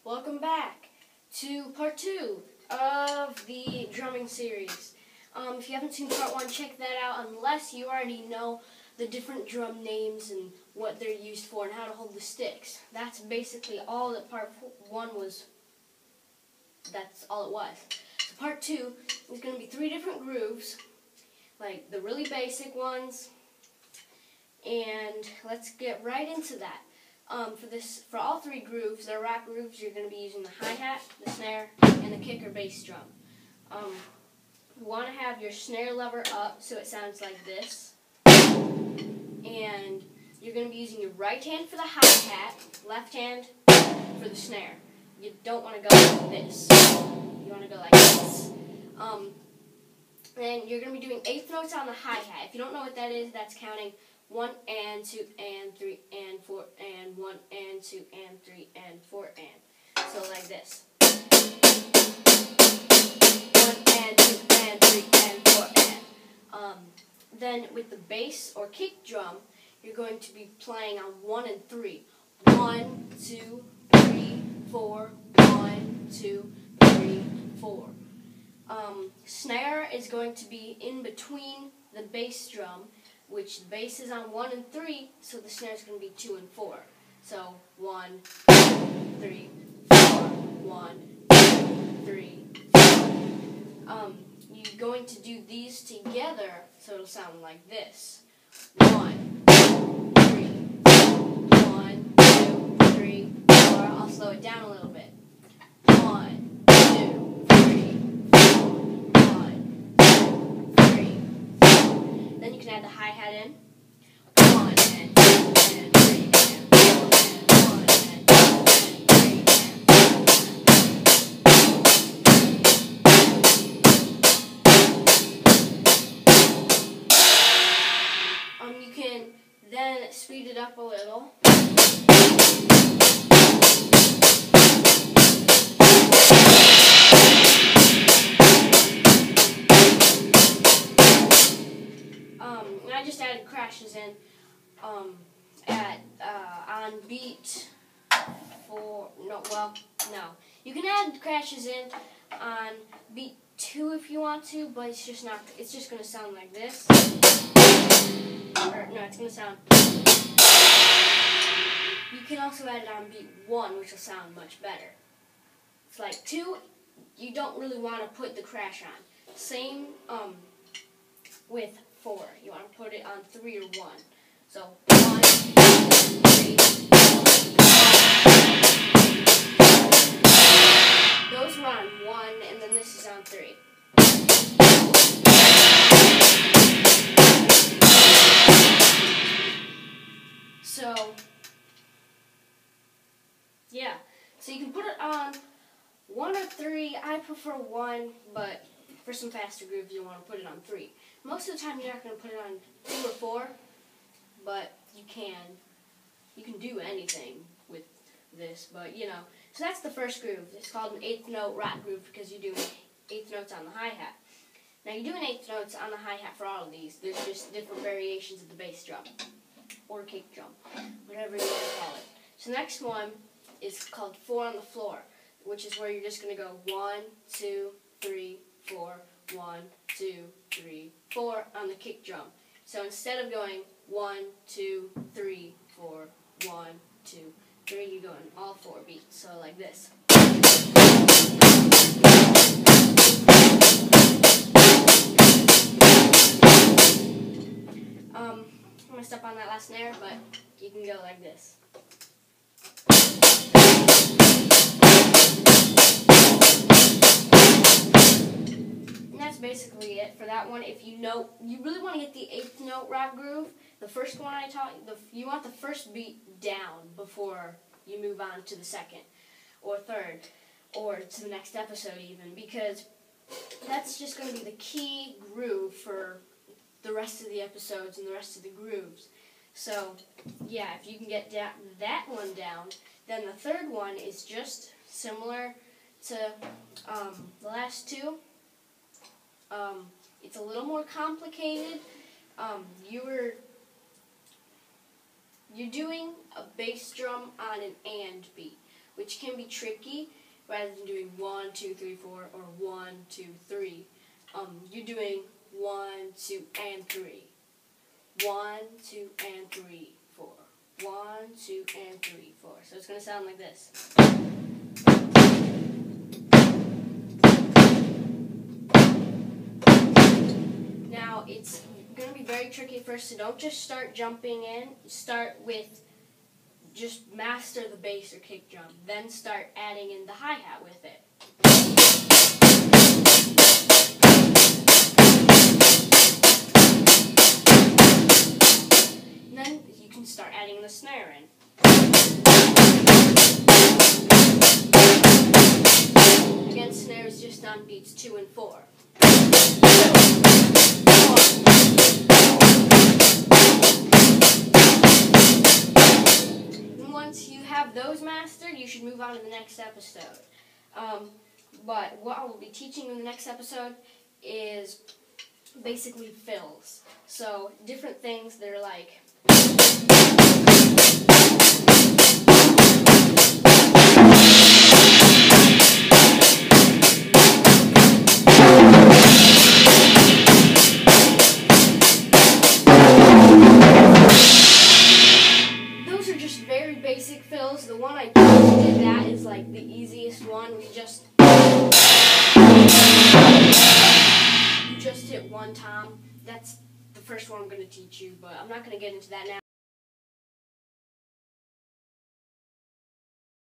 Welcome back to part 2 of the drumming series. If you haven't seen part 1, check that out unless you already know the different drum names and what they're used for and how to hold the sticks. That's basically all that part 1 was. That's all it was. So part 2 is going to be 3 different grooves, like the really basic ones, and let's get right into that. For all 3 grooves, they're rap grooves, you're going to be using the hi-hat, the snare, and the kick or bass drum. You want to have your snare lever up so it sounds like this. And you're going to be using your right hand for the hi-hat, left hand for the snare. You don't want to go like this. You want to go like this. Then you're going to be doing 8th notes on the hi-hat. If you don't know what that is, that's counting 1 and 2 and 3 and 4 and 1 and 2 and 3 and 4 and. So like this. 1 and 2 and 3 and 4 and. Then with the bass or kick drum, you're going to be playing on 1 and 3. 1, 2, 3, 4. 1, 2, 3, 4. Snare is going to be in between the bass drum, which the bass is on 1 and 3, so the snare is going to be 2 and 4. So 1, 2, 3, 4, 1, 2, 3, 4. You're going to do these together, so it'll sound like this. 1, 2, 3, 1, 2, 3, 4. I'll slow it down a little bit. 1, 2, 3, 4. 1, 2, 3, 4. Then you can add the hi-hat in. 1 and 2 and 3 and 4 and 1 and 2 and 3 and 4. You can then speed it up a little. And I just added crashes in on beat 4. No. You can add crashes in on beat 2 if you want to, but it's just not. It's just going to sound like this. Or no, it's going to sound. You can also add it on beat 1, which will sound much better. It's like 2. You don't really want to put the crash on. Same with 4. You want to put it on 3 or 1. So 1, 3, 4. Those were on 1, and then this is on 3. So, yeah. So you can put it on 1 or 3. I prefer 1, but for some faster grooves, you want to put it on 3. Most of the time, you're not going to put it on 2 or 4, but you can do anything with this, but you know. So that's the first groove. It's called an 8th note rap groove because you do 8th notes on the hi-hat. Now you do an 8th notes on the hi-hat for all of these. There's just different variations of the bass drum or kick drum, whatever you want to call it. So the next one is called 4 on the floor, which is where you're just going to go 1, 2, 3, 4, 1, 2, 3, 4 on the kick drum. So instead of going 1, 2, 3, 4, 1, 2, 3, you go in all 4 beats. So like this. I'm going to step on that last snare, but you can go like this. And that's basically it for that one. If you really want to get the 8th note rap groove, the first one I taught you, want the first beat down before you move on to the second or third or to the next episode even, because that's just going to be the key groove for the rest of the episodes and the rest of the grooves. So, yeah, if you can get that one down, then the third one is just similar to the last 2. It's a little more complicated. You're doing a bass drum on an and beat, which can be tricky. Rather than doing 1, 2, 3, 4, or 1, 2, 3, you're doing 1, 2, and 3. 1, 2, and 3, 4. 1, 2, and 3, 4. So it's going to sound like this. Now it's going to be very tricky at first, so don't just start jumping in. Start with just master the bass or kick drum, then start adding in the hi-hat with it. And then you can start adding the snare in. Again, snare is just on beats 2 and 4. Once you have those mastered, you should move on to the next episode. But what I will be teaching you in the next episode is basically fills. So different things that are like basic fills. The one I did that is like the easiest one. You just hit one tom. That's the first one I'm going to teach you, but I'm not going to get into that now.